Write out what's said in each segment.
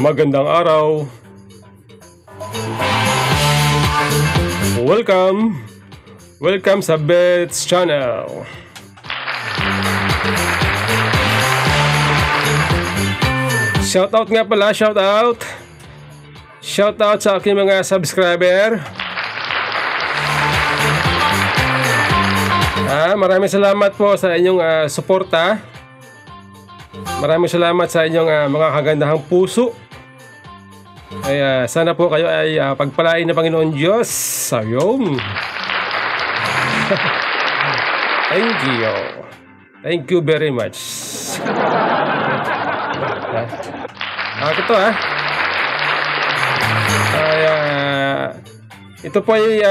Magandang araw. Welcome sa Bets Channel. Shoutout nga pala, shoutout sa aking mga subscriber. Maraming salamat po sa inyong suporta. Maraming salamat sa inyong mga kagandahang puso. Ay sana po kayo ay pagpalain ng Panginoon Diyos. Ayun. Thank you very much. Ito po ay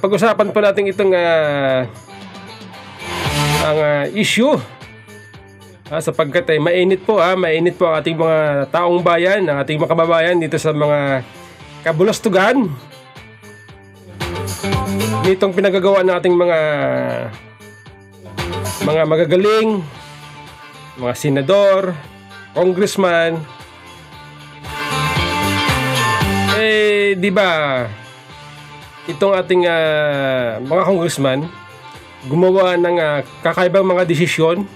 pag-usapan po natin itong ang issue. Sapagkat mainit po ang ating mga taong bayan, ang ating mga kababayan dito sa mga kabulastugan nitong pinagagawa ng ating mga magagaling, mga senador, congressman. Di ba itong ating mga congressman gumawa ng kakaibang mga desisyon?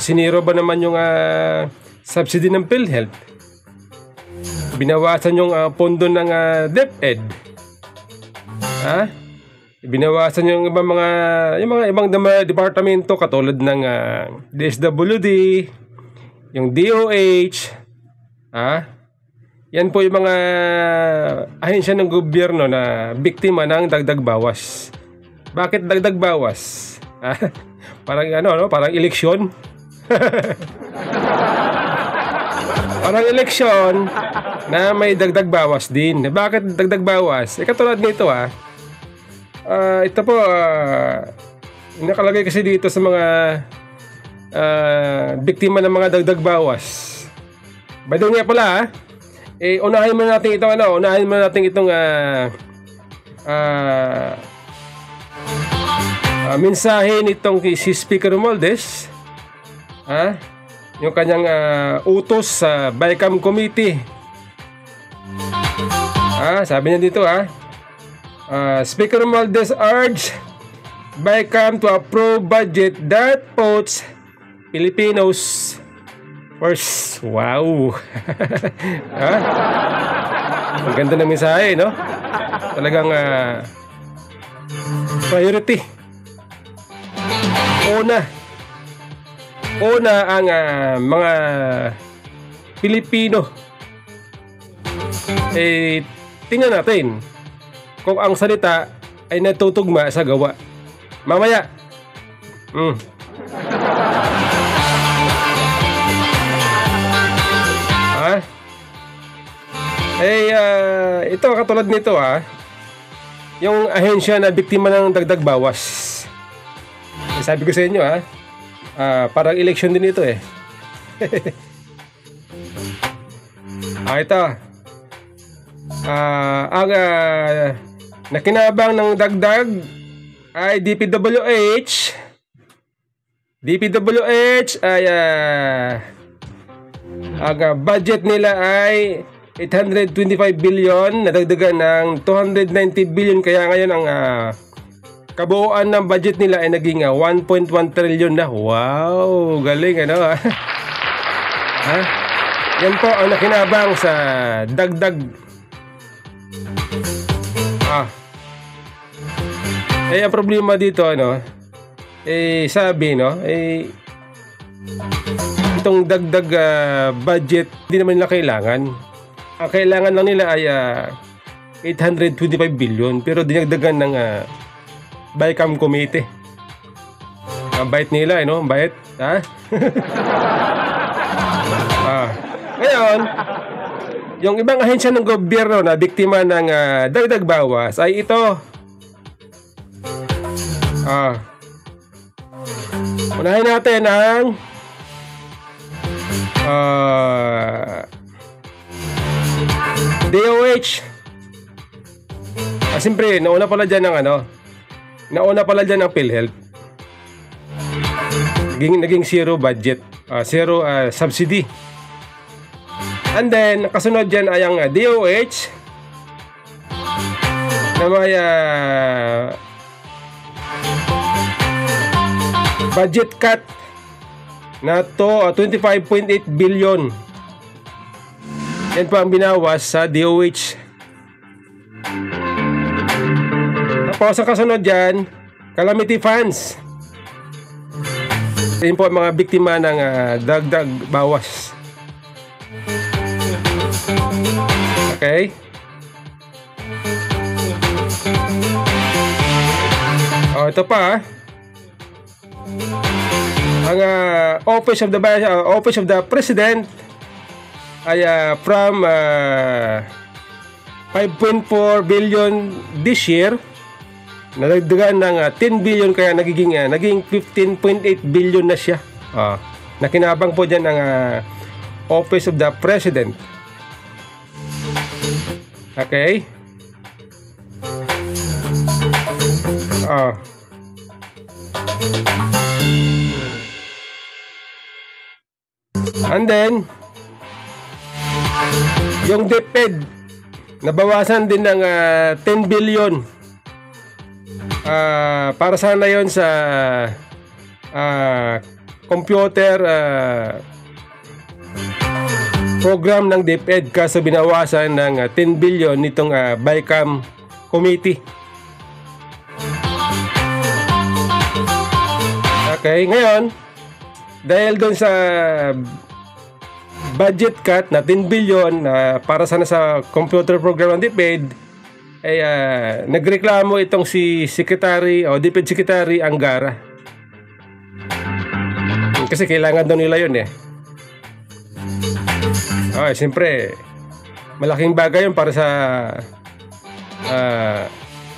Siniro ba naman yung subsidy ng PhilHealth? Binawasan yung pondo ng DepEd. Binawasan yung ibang ibang departamento katulad ng DSWD, yung DOH. Yan po yung mga ahensya ng gobyerno na biktima ng dagdag bawas. Bakit dagdag bawas? Parang parang eleksyon. Parang eleksyon na may dagdag bawas din. Bakit dagdag bawas? Katulad nito ito po nakalagay kasi dito sa mga biktima ng mga dagdag bawas. By the way nga pala, unahin muna natin itong mensahe nitong si Speaker Romualdez, yung kanyang utos sa BICAM Committee. Sabi niya dito, Speaker Romualdez urged BICAM to approve budget that puts Filipinos first. Wow. Ang ganda ng mensahe, no? Talagang priority. Una ang mga Pilipino. Tingnan natin kung ang salita ay natutugma sa gawa. Mamaya. Ito katulad nito yung ahensya na biktima ng dagdag bawas. Sabi ko sa inyo parang election din ito ito ang nakinabang ng dagdag ay DPWH ay ang budget nila ay 825 billion, nadagdagan ng 290 billion, kaya ngayon ang kabuuan ng budget nila ay naging 1.1 trillion na. Wow, galing Yan po ang nakinabang sa dagdag. Ang problema dito sabi itong dagdag budget hindi naman nila kailangan. Ang kailangan lang nila ay 825 billion, pero dinagdagan ng BICAM Committee. Ang bait nila, Ang bait, Ngayon, yung ibang ahensya ng gobyerno na biktima ng dagdag bawas ay ito. Unahin natin ang DOH. Siyempre, nauna pala dyan ang PhilHealth. Naging zero budget, zero subsidy. And then, kasunod dyan ay ang DOH na may budget cut na to 25.8 billion. Yan po ang binawas sa DOH. Tapos ang kasunod dyan, calamity funds. Yan po ang mga biktima ng dagdag bawas. Okay. Ito pa. Ang Office of the President ay from 5.4 billion this year, nadagdagan ng 10 billion, kaya naging 15.8 billion na siya. Nakinabang po dyan ng Office of the President. Okay. And then yung DepEd nabawasan din ng 10 billion. Para sana yon sa computer program ng DepEd, kaso binawasan ng 10 billion nitong BICAM committee. Okay, ngayon dahil doon sa budget cut na 10 billion para sana sa computer program ng DepEd, ay nagreklamo itong si Secretary o DepEd Secretary Angara. Kasi kailangan daw nila yun siyempre malaking bagay yun para sa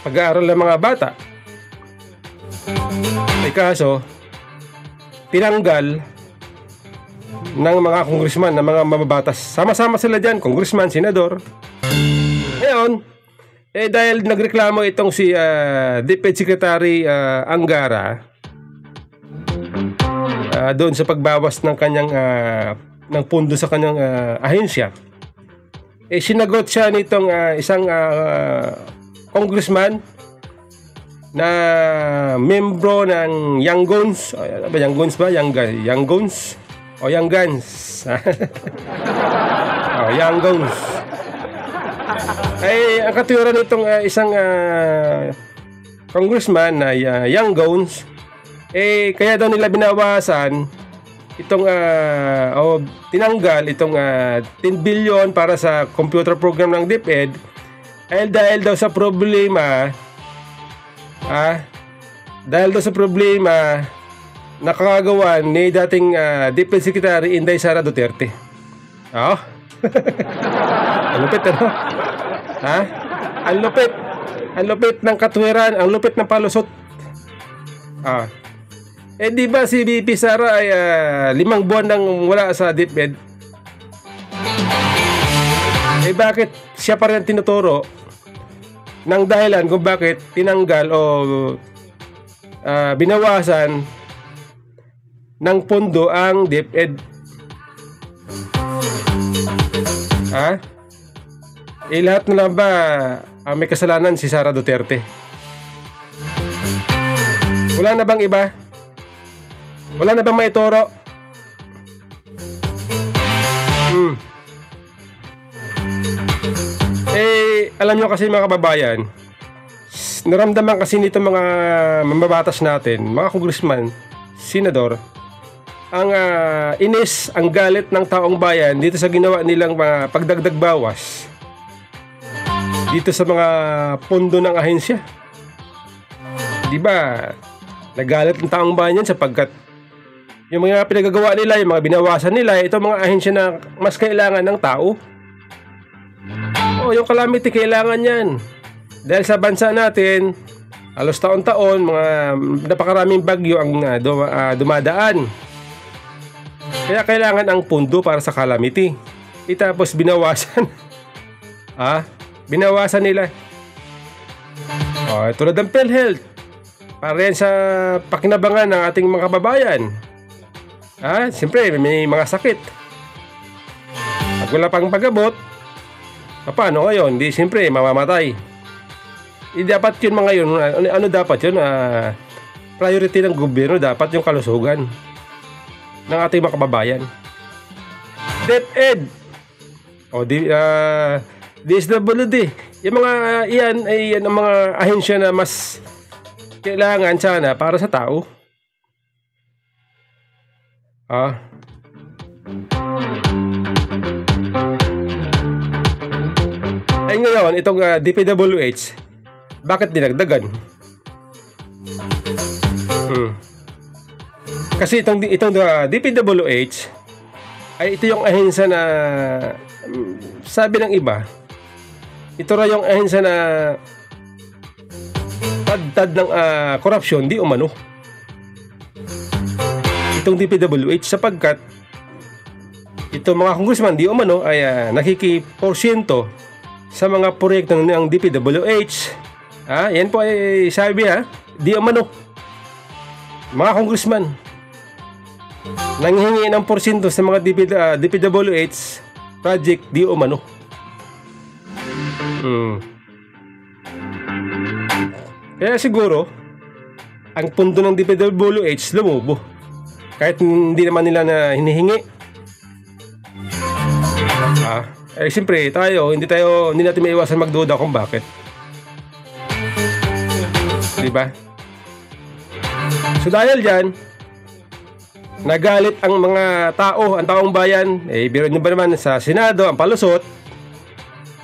pag-aaral ng mga bata. Kaso tinanggal ng mga congressman, ng mga mababatas. Sama-sama sila dyan, congressman, senador. Ngayon, dahil nagreklamo itong si DepEd Secretary Angara doon sa pagbawas ng kanyang ng pundo sa kanyang ahensya, sinagot siya nitong isang congressman na membro ng Young Guns. Young Guns ba? Young Guns? O Young Guns? Young Guns. Ay, ang katwiran nitong isang congressman na Young Guns, kaya daw nila binawasan itong tinanggal itong 10 billion para sa computer program ng DepEd dahil daw sa problema nakakagawa ni dating DepEd Secretary Inday Sara Duterte. Ang lupit, ano? Ang lupit ng katwiran, ang lupit ng palusot. Di ba si VP Sara ay 5 buwan nang wala sa DepEd? Bakit siya pa rin tinuturo ng dahilan kung bakit tinanggal o binawasan ng pondo ang DepEd? Lahat na lang ba may kasalanan si Sara Duterte? Wala na bang iba? Wala na bang maituro? Alam nyo kasi mga kababayan, naramdaman kasi nito mga mambabatas natin, mga congressman, senador, ang inis, ang galit ng taong bayan dito sa ginawa nilang mga pagdagdag bawas dito sa mga pondo ng ahensya. Diba, nagalit ng taong bayan yan sapagkat yung mga pinagagawa nila, yung mga binawasan nila, ito mga ahensya na mas kailangan ng tao. Yung calamity, kailangan yan. Dahil sa bansa natin, halos taon-taon, mga napakaraming bagyo ang dumadaan. Kaya kailangan ang pundo para sa calamity. Tapos binawasan. Binawasan nila. Tulad ng PhilHealth. Para yan sa pakinabangan ng ating mga kababayan. Siyempre, may mga sakit. Pag wala pang pag-abot, paano ngayon? Di siyempre mamamatay. Dapat yun mga yun, ano dapat yun? Priority ng gobyerno dapat yung kalusugan ng ating mga kababayan. DepEd o DSWD, yung mga iyan ay yan ang mga ahensya na mas kailangan sana para sa tao. Ay ngayon, itong DPWH, bakit dinagdagan? Kasi itong DPWH ay ito yung ahensya na sabi ng iba, ito na yung ahensya na tad ng korupsyon di umano. Itong DPWH sapagkat itong mga congressman di umano ay nakikiporsyento sa mga proyekto ng DPWH. Yan po ay sabi di umano. Mga congressman nanghihingi ng porsyento sa mga DPWH project di umano. Kaya siguro ang pundo ng DPWH lumubo kahit hindi naman nila na hinihingi. Siyempre hindi natin maiwasan magduda kung bakit, diba? So dahil dyan, nagalit ang mga tao, ang taong bayan. Biro nyo ba naman sa Senado, ang palusot,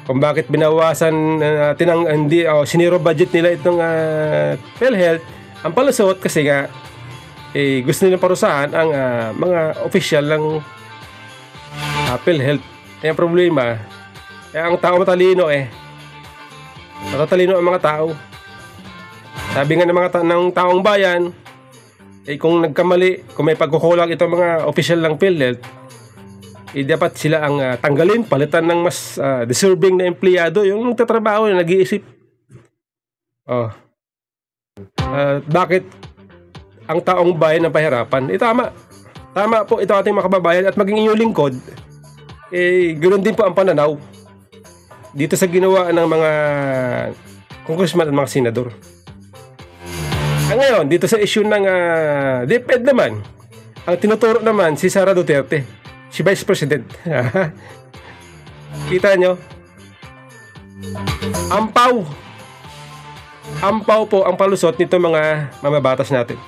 kung bakit binawasan natin ang siniro budget nila itong PhilHealth. Ang palusot kasi nga gusto nilang parusahan ang mga official ng PhilHealth. Ang problema, ang tao matalino matatalino ang mga tao. Sabi nga ng taong bayan, kung nagkamali, kung may pagkukulang itong mga official ng PhilHealth, dapat sila ang tanggalin, palitan ng mas deserving na empleyado, yung nagtatrabaho na nag-iisip. Bakit ang taong bayan ang pahirapan? Tama po ito ating mga kababayan, at maging inyong lingkod, ganoon din po ang pananaw dito sa ginawa ng mga congressman at mga senador. Ngayon, dito sa issue ng DepEd naman, ang tinuturo naman si Sara Duterte, si Vice President. Kita nyo? Ampaw po ang palusot nito mga mamabatas natin.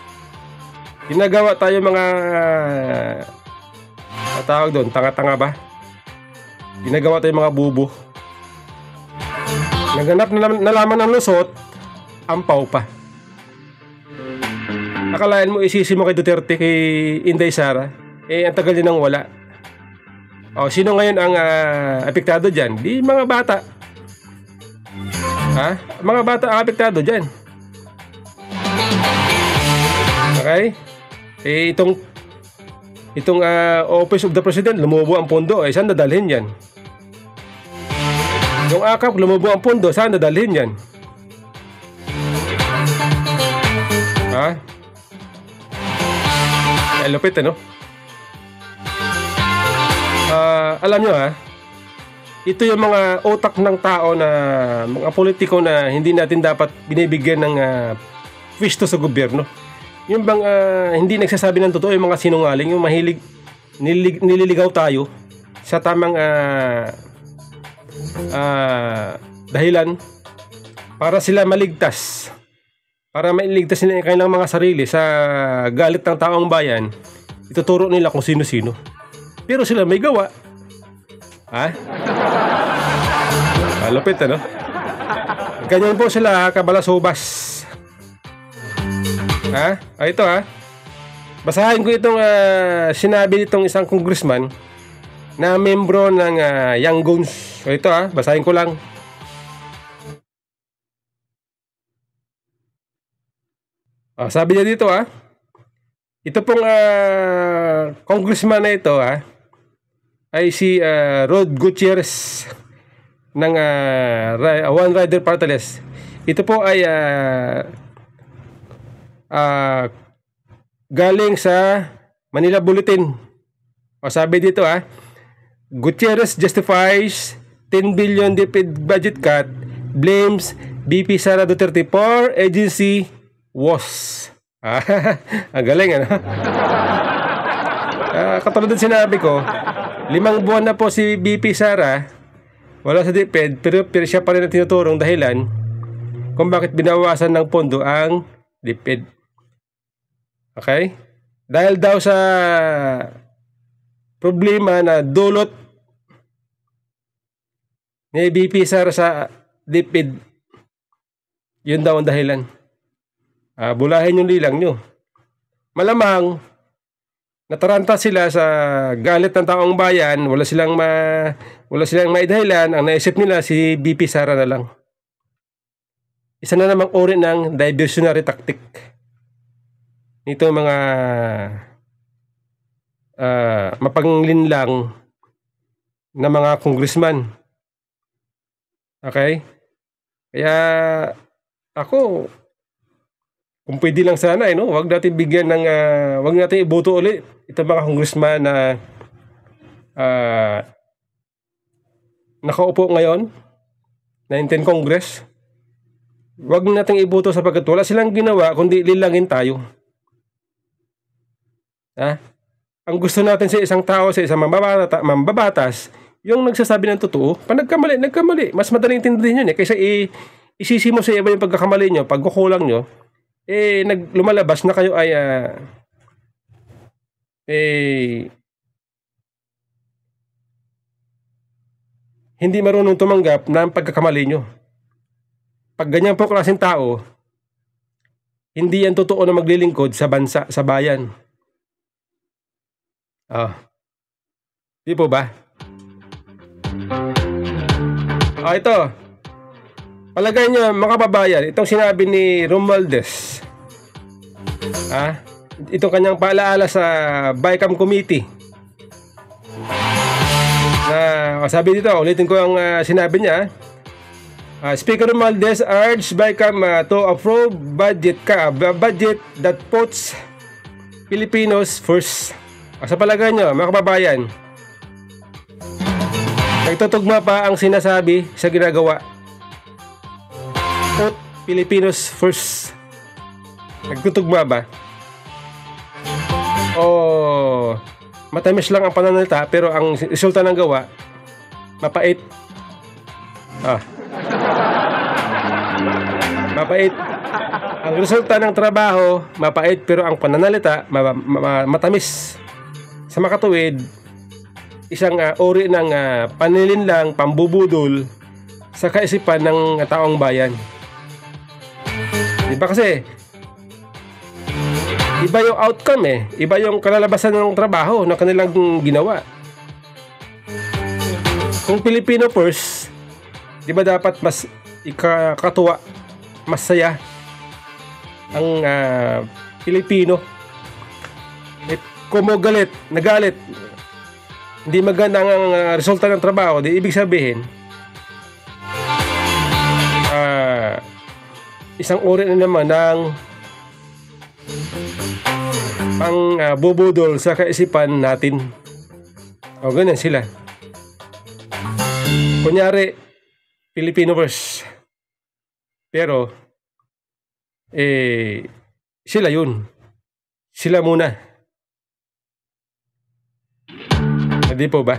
Ginagawa tayo mga tawag doon, tanga-tanga ba? Ginagawa tayo mga bubo. Naganap na laman ng lusot, ampaw pa. Akalain mo isisi mo kay Duterte, kay Inday Sara, ang tagal niya nang wala. Sino ngayon ang apektado dyan? Di mga bata. Mga bata ang apektado dyan. Okay? Itong Office of the President, lumubo ang pondo. Saan dadalhin yan? Yung AKAP, lumubo ang pondo. Saan dadalhin yan? Lupit, ano? Alam nyo ito yung mga utak ng tao na mga politiko na hindi natin dapat binibigyan ng pwisto sa gobyerno. Yung bang hindi nagsasabi ng totoo, yung mga sinungaling, yung mahilig nililigaw tayo sa tamang dahilan para sila maligtas, para mailigtas nila ang kanilang mga sarili sa galit ng taong bayan. Ituturo nila kung sino-sino, pero sila may gawa. Malupit, ano? Ganyan po sila, kabalasubas. Ito basahin ko itong sinabi nitong isang congressman na membro ng Young Guns. Ito basahin ko lang. Sabi niya dito ito pong congressman na ito ay si Rod Gutierrez ng One Rider Party List. Ito po ay galing sa Manila Bulletin. Sabi dito Gutierrez justifies 10 billion DepEd budget cut, blames BP Sara Duterte for agency was. Ang galing, ano? Katulad din sinabi ko, 5 buwan na po si BP Sara wala sa DepEd, pero siya pa rin ang tinuturong dahilan kung bakit binawasan ng pondo ang DepEd. Okay? Dahil daw sa problema na dulot ni BP Sara sa DepEd, yun daw ang dahilan. Bulahin yung lilang nyo. Malamang nataranta sila sa galit ng taong bayan, wala silang maidahilan, ang naisip nila si BP Sara na lang. Isa na namang uri ng diversionary tactic nito mga mapanglinlang na mga congressman. Okay? Kaya ako, kung pwede lang sana, no? Wag natin bigyan ng wag natin iboto ulit itong mga congressman na nakaupo ngayon na 10 Congress. Wag natin iboto sapagkat wala silang ginawa kundi lilangin tayo. Ang gusto natin sa isang tao, sa isang mambabatas, yung nagsasabi ng totoo. Pag nagkamali, mas madaling intindihin yun kaysa isisi mo sa iba yung pagkakamali nyo, pagkukulang nyo, lumalabas na kayo ay hindi marunong tumanggap ng pagkakamali nyo. Pag ganyan po klaseng tao, hindi yan totoo na maglilingkod sa bansa, sa bayan. Di po ba? Ito. Palagay nyo, mga kababayan, itong sinabi ni Romualdez. Itong kanyang paalaala sa BICAM Committee. Sabi dito, ulitin ko ang sinabi niya. Speaker Romualdez urged BICAM to approve budget that puts Filipinos first. Sa palagay nyo, mga kababayan, nagtutugma pa ang sinasabi sa ginagawa. Put Filipinos first. Nagtutugma ba? O matamis lang ang pananalita pero ang resulta ng gawa mapait. Mapait. Ang resulta ng trabaho mapait pero ang pananalita matamis. Sa makatuwid, isang uri ng panlilinlang, pambubudol sa kaisipan ng taong bayan. Diba kasi iba yung outcome iba yung kalalabasan ng trabaho na kanilang ginawa. Kung Filipino first, di ba dapat mas ikakatuwa, mas saya ang Pilipino? Kung mo nagalit, hindi maganda ang resulta ng trabaho, di ibig sabihin isang uri na naman ng bubudol sa kaisipan natin. Ganyan sila. Kunyari, Filipino first. Pero, sila yun. Sila muna. Hindi po ba?